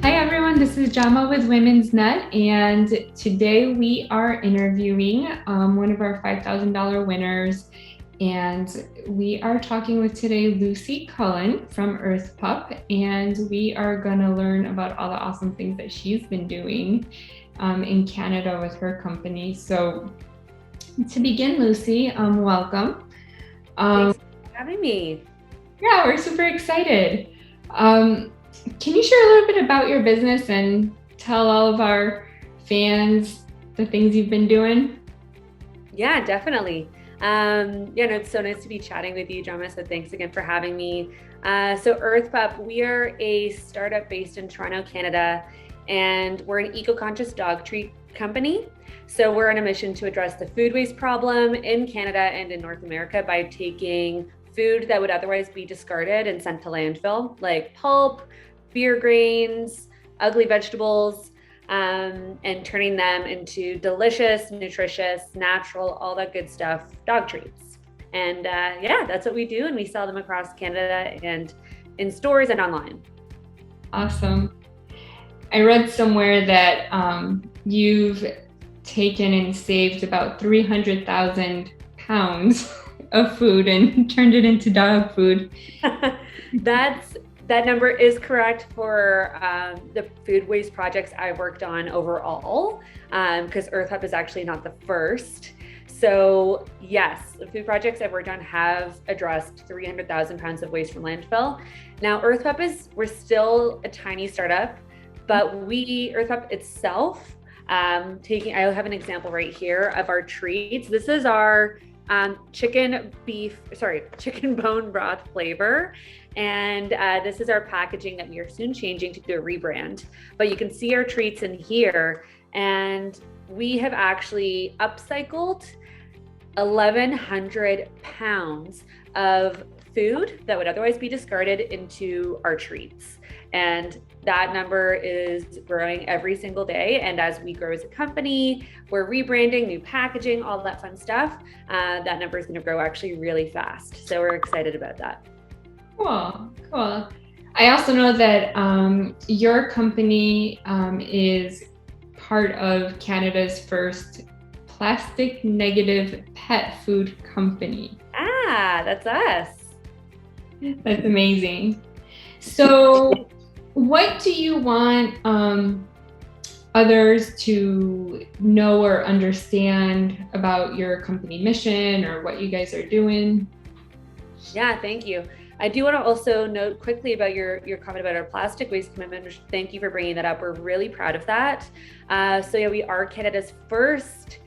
Hi everyone, this is Jama with Women's Net, and today we are interviewing one of our $5,000 winners, and we are talking with today Lucy Cullen from EarthPup, and we are going to learn about all the awesome things that she's been doing in Canada with her company. So to begin, Lucy, welcome. Um, Thanks for having me. yeah, we're super excited. Um, can you share a little bit about your business and tell all of our fans the things you've been doing? Yeah, definitely. No, it's so nice to be chatting with you, Jama. So thanks again for having me. So EarthPup, we are a startup based in Toronto, Canada, and we're an eco-conscious dog treat company. So we're on a mission to address the food waste problem in Canada and in North America by taking food that would otherwise be discarded and sent to landfill, like pulp, beer grains, ugly vegetables, and turning them into delicious, nutritious, natural, all that good stuff dog treats. And yeah, that's what we do. And we sell them across Canada and in stores and online. Awesome. I read somewhere that you've taken and saved about 300,000 pounds of food and turned it into dog food. That's that number is correct for the food waste projects I've worked on overall, because EarthHub is actually not the first. So yes, the food projects I've worked on have addressed 300,000 pounds of waste from landfill. Now we're still a tiny startup, but EarthHub itself, I have an example right here of our treats. This is our chicken bone broth flavor. And this is our packaging that we are soon changing to do a rebrand. But you can see our treats in here. And we have actually upcycled 1,100 pounds of food that would otherwise be discarded into our treats. And that number is growing every single day. And as we grow as a company, we're rebranding, new packaging, all that fun stuff. That number is going to grow actually really fast. So we're excited about that. Cool, cool. I also know that your company is part of Canada's first plastic negative pet food company. That's us. That's amazing. So, what do you want others to know or understand about your company mission or what you guys are doing? Yeah, thank you. I do want to also note quickly about your comment about our plastic waste commitment. Thank you for bringing that up. We're really proud of that. So yeah, we are Canada's first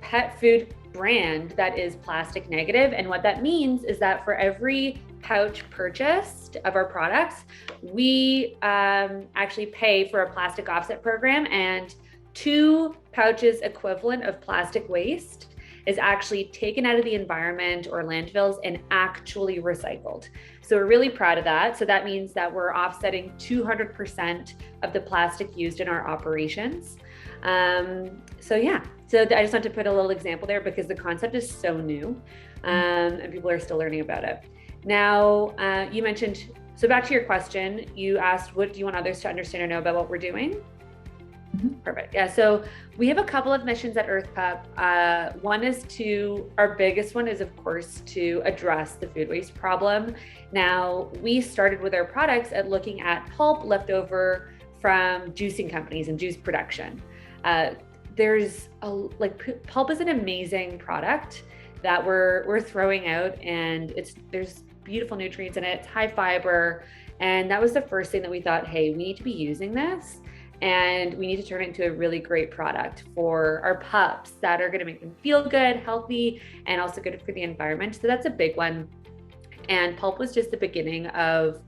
pet food brand that is plastic negative. And what that means is that for every pouch purchased of our products, we actually pay for a plastic offset program, and 2 pouches equivalent of plastic waste is actually taken out of the environment or landfills and actually recycled. So we're really proud of that. So that means that we're offsetting 200% of the plastic used in our operations. So yeah, so I just want to put a little example there because the concept is so new, and people are still learning about it. Now, you mentioned, so back to your question, you asked, what do you want others to understand or know about what we're doing? Perfect. Yeah. So we have a couple of missions at EarthPup. Our biggest one is, of course, to address the food waste problem. Now, we started with our products at looking at pulp leftover from juicing companies and juice production. Pulp is an amazing product that we're throwing out, and there's beautiful nutrients in it. It's high fiber. And that was the first thing that we thought, hey, we need to be using this, and we need to turn it into a really great product for our pups that are going to make them feel good, healthy, and also good for the environment. So that's a big one. And pulp was just the beginning of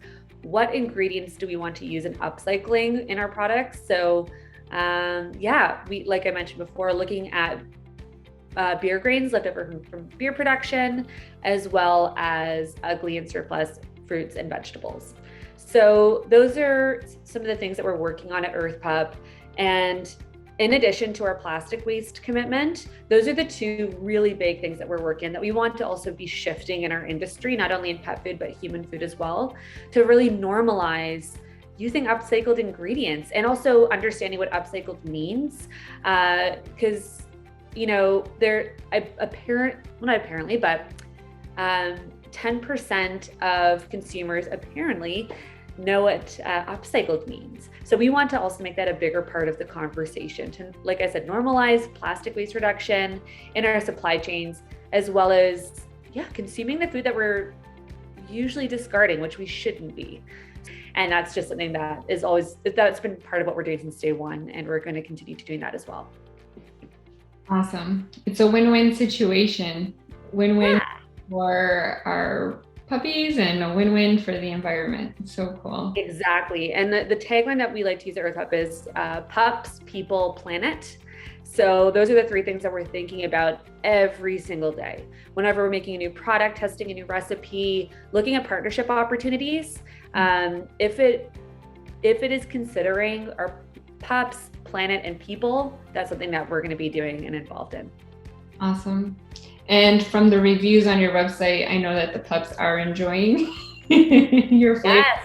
what ingredients do we want to use in upcycling in our products. So we, like I mentioned before, looking at beer grains left over from beer production, as well as ugly and surplus fruits and vegetables. So those are some of the things that we're working on at EarthPup. And in addition to our plastic waste commitment, those are the 2 really big things that we're working on that we want to also be shifting in our industry, not only in pet food, but human food as well, to really normalize using upcycled ingredients and also understanding what upcycled means. Because, not apparently, but 10% of consumers apparently know what upcycled means. So we want to also make that a bigger part of the conversation to, like I said, normalize plastic waste reduction in our supply chains, as well as, consuming the food that we're usually discarding, which we shouldn't be. And that's just something that's been part of what we're doing since day one. And we're going to continue to doing that as well. Awesome. It's a win-win situation. Win-win for our puppies and a win-win for the environment. So cool. Exactly. And the tagline that we like to use at EarthPup is pups, people, planet. So those are the three things that we're thinking about every single day. Whenever we're making a new product, testing a new recipe, looking at partnership opportunities, if it is considering our pups, planet, and people, that's something that we're going to be doing and involved in. Awesome. And from the reviews on your website, I know that the pups are enjoying your flavor. Yes.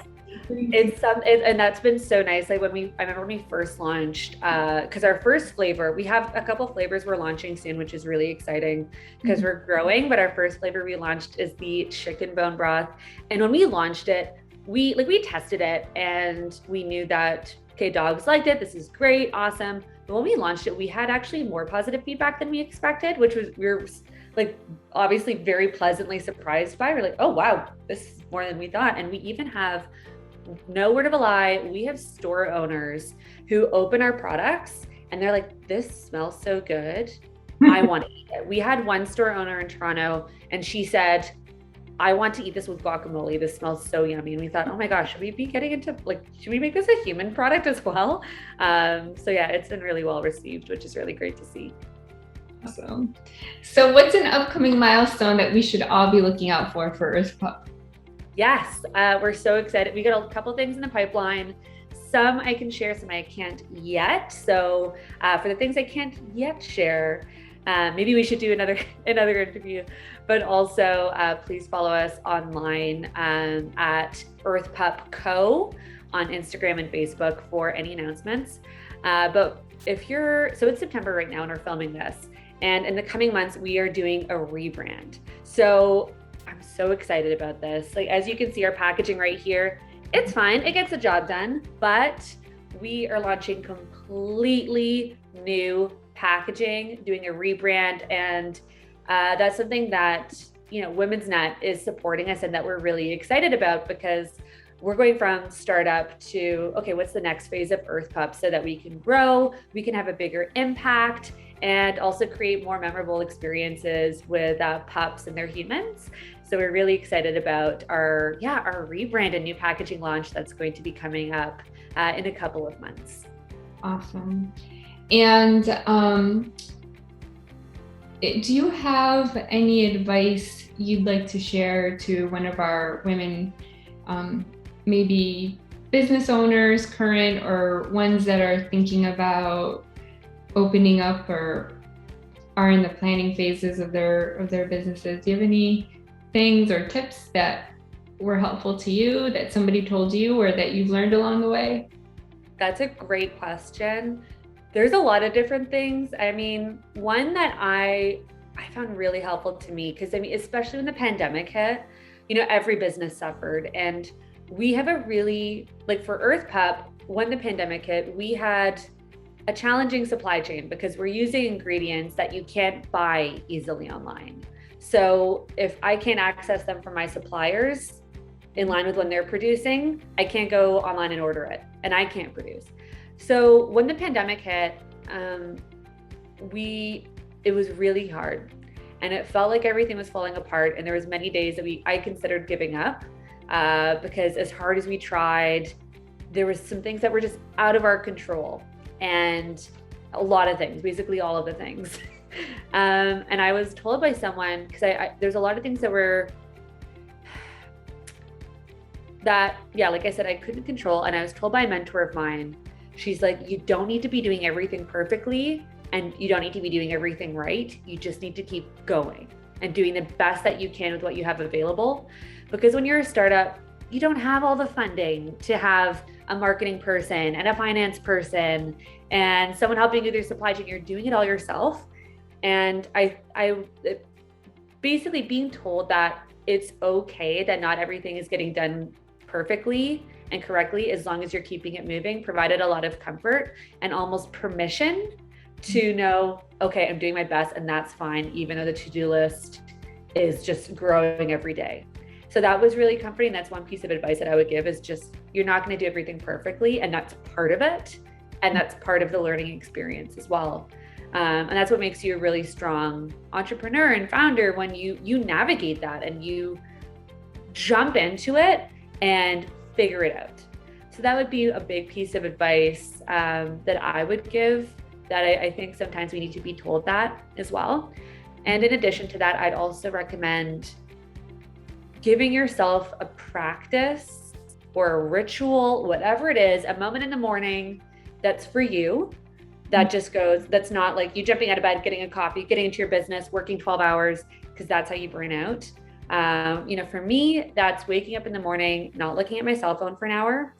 And that's been so nice. Like I remember when we first launched, because our first flavor, we have a couple flavors we're launching soon, which is really exciting because we're growing. But our first flavor we launched is the chicken bone broth. And when we launched it, we tested it and we knew that, okay, dogs liked it. This is great, awesome. But when we launched it, we had actually more positive feedback than we expected, which was, we were like obviously very pleasantly surprised by. We're like, oh wow, this is more than we thought. And we even have, no word of a lie, we have store owners who open our products and they're like, this smells so good, I want to eat it. We had one store owner in Toronto and she said, I want to eat this with guacamole. This smells so yummy. And we thought, oh my gosh, should we be getting into, should we make this a human product as well? So yeah, it's been really well received, which is really great to see. Awesome. So what's an upcoming milestone that we should all be looking out for EarthPup? Yes, we're so excited. We got a couple things in the pipeline. Some I can share, some I can't yet. So for the things I can't yet share, maybe we should do another interview, but also please follow us online at EarthPup Co. on Instagram and Facebook for any announcements. But so it's September right now and we're filming this. And in the coming months, we are doing a rebrand. So I'm so excited about this. Like, as you can see, our packaging right here, it's fine. It gets the job done, but we are launching completely new packaging, doing a rebrand. And that's something that, Women's Net is supporting us and that we're really excited about because we're going from startup to, okay, what's the next phase of EarthPup so that we can grow, we can have a bigger impact, and also create more memorable experiences with pups and their humans. So we're really excited about our rebrand and new packaging launch that's going to be coming up in a couple of months. Awesome. And do you have any advice you'd like to share to one of our women, maybe business owners, current, or ones that are thinking about opening up or are in the planning phases of their businesses? Do you have any things or tips that were helpful to you, that somebody told you, or that you've learned along the way? That's a great question. There's a lot of different things. I mean, one that I found really helpful to me, because especially when the pandemic hit, every business suffered. And we have a really, for EarthPup, when the pandemic hit, we had a challenging supply chain because we're using ingredients that you can't buy easily online. So if I can't access them from my suppliers in line with when they're producing, I can't go online and order it, and I can't produce. So when the pandemic hit, it was really hard, and it felt like everything was falling apart. And there was many days that I considered giving up because as hard as we tried, there was some things that were just out of our control, and a lot of things, basically all of the things. And I was told by someone, because there's a lot of things like I said, I couldn't control. And I was told by a mentor of mine, she's like, you don't need to be doing everything perfectly, and you don't need to be doing everything right. You just need to keep going and doing the best that you can with what you have available. Because when you're a startup, you don't have all the funding to have a marketing person and a finance person and someone helping you with your supply chain. You're doing it all yourself. And I basically being told that it's okay that not everything is getting done perfectly and correctly as long as you're keeping it moving provided a lot of comfort and almost permission to know, okay, I'm doing my best and that's fine, even though the to-do list is just growing every day. So that was really comforting. That's one piece of advice that I would give is just, you're not going to do everything perfectly, and that's part of it. And that's part of the learning experience as well. And that's what makes you a really strong entrepreneur and founder, when you navigate that and you jump into it and figure it out. So that would be a big piece of advice that I would give, that I think sometimes we need to be told that as well. And in addition to that, I'd also recommend giving yourself a practice or a ritual, whatever it is, a moment in the morning that's for you, that just goes, that's not like you jumping out of bed, getting a coffee, getting into your business, working 12 hours, because that's how you burn out. For me, that's waking up in the morning, not looking at my cell phone for an hour,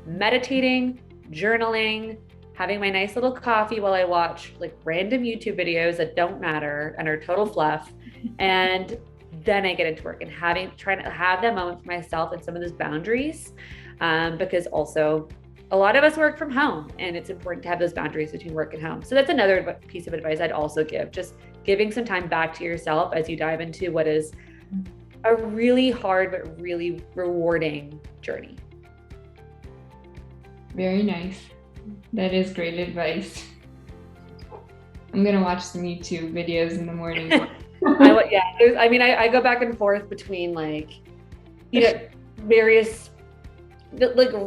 meditating, journaling, having my nice little coffee while I watch like random YouTube videos that don't matter and are total fluff. And then I get into work and trying to have that moment for myself and some of those boundaries, because also a lot of us work from home and it's important to have those boundaries between work and home. So that's another piece of advice I'd also give, just giving some time back to yourself as you dive into what is a really hard but really rewarding journey. Very nice. That is great advice. I'm gonna watch some YouTube videos in the morning. I go back and forth between various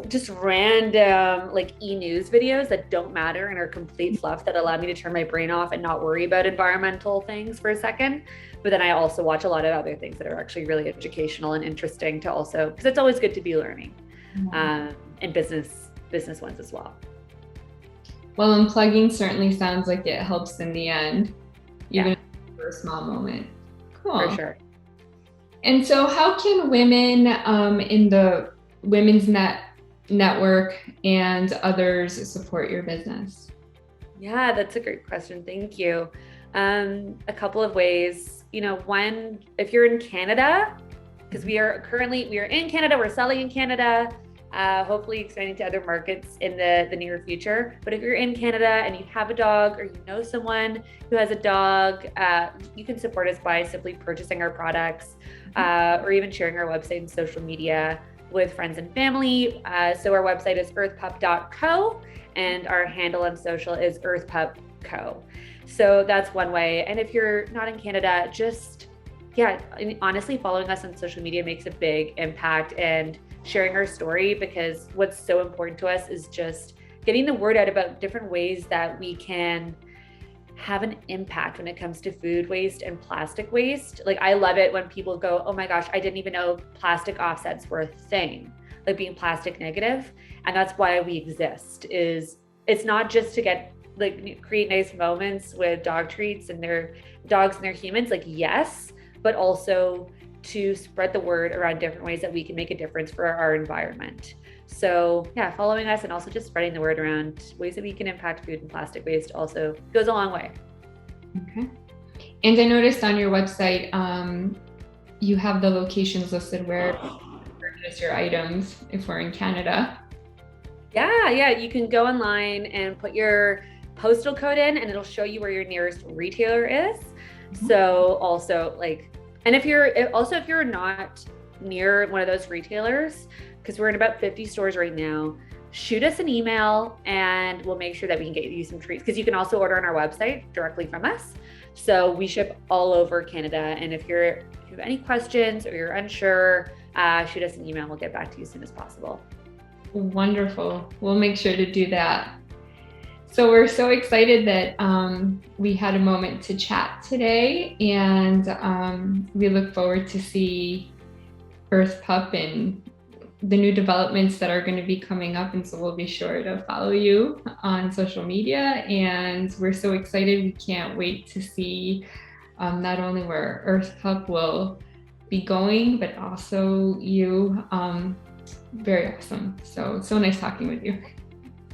just random e-news videos that don't matter and are complete fluff that allow me to turn my brain off and not worry about environmental things for a second. But then I also watch a lot of other things that are actually really educational and interesting to also, because it's always good to be learning, and business ones as well. Well, unplugging certainly sounds like it helps in the end, even for a small moment. Cool. For sure. And so how can women in the Women's Network and others support your business? Yeah, that's a great question. Thank you. A couple of ways, one, if you're in Canada, because we are in Canada, we're selling in Canada, hopefully expanding to other markets in the near future. But if you're in Canada and you have a dog or you know someone who has a dog, you can support us by simply purchasing our products, or even sharing our website and social media with friends and family. So our website is earthpup.co and our handle on social is earthpupco. So that's one way. And if you're not in Canada, honestly, following us on social media makes a big impact, and sharing our story, because what's so important to us is just getting the word out about different ways that we can have an impact when it comes to food waste and plastic waste. I love it when people go, oh my gosh, I didn't even know plastic offsets were a thing, being plastic negative. And that's why we exist. It's not just to create nice moments with dog treats and their dogs and their humans, yes, but also to spread the word around different ways that we can make a difference for our environment. So following us and also just spreading the word around ways that we can impact food and plastic waste also goes a long way. Okay. And I noticed on your website, you have the locations listed where to purchase your items if we're in Canada. Yeah, you can go online and put your postal code in and it'll show you where your nearest retailer is. Mm-hmm. So also and if you're not near one of those retailers, because we're in about 50 stores right now, shoot us an email and we'll make sure that we can get you some treats, because you can also order on our website directly from us. So we ship all over Canada. And if you have any questions or you're unsure, shoot us an email and we'll get back to you as soon as possible. Wonderful. We'll make sure to do that. So we're so excited that we had a moment to chat today, and we look forward to see EarthPup and the new developments that are going to be coming up. And so we'll be sure to follow you on social media, and we're so excited. We can't wait to see not only where EarthPup will be going, but also you Very awesome. So nice talking with you.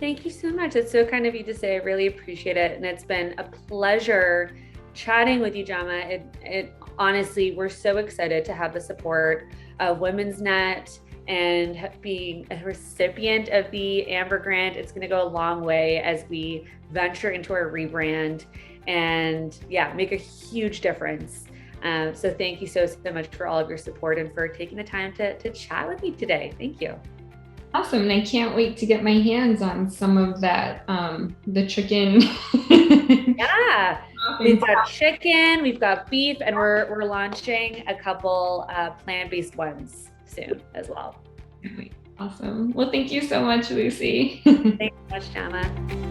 Thank you so much. It's so kind of you to say. I really appreciate it. And it's been a pleasure chatting with you, Jama. It honestly, we're so excited to have the support of Women's Net and being a recipient of the Amber Grant. It's going to go a long way as we venture into our rebrand and make a huge difference. So thank you so much for all of your support and for taking the time to chat with me today. Thank you. Awesome. And I can't wait to get my hands on some of that, the chicken. Yeah, we've got chicken, we've got beef, and we're launching a couple plant-based ones soon as well. Awesome. Well, thank you so much, Lucy. Thanks so much, Jama.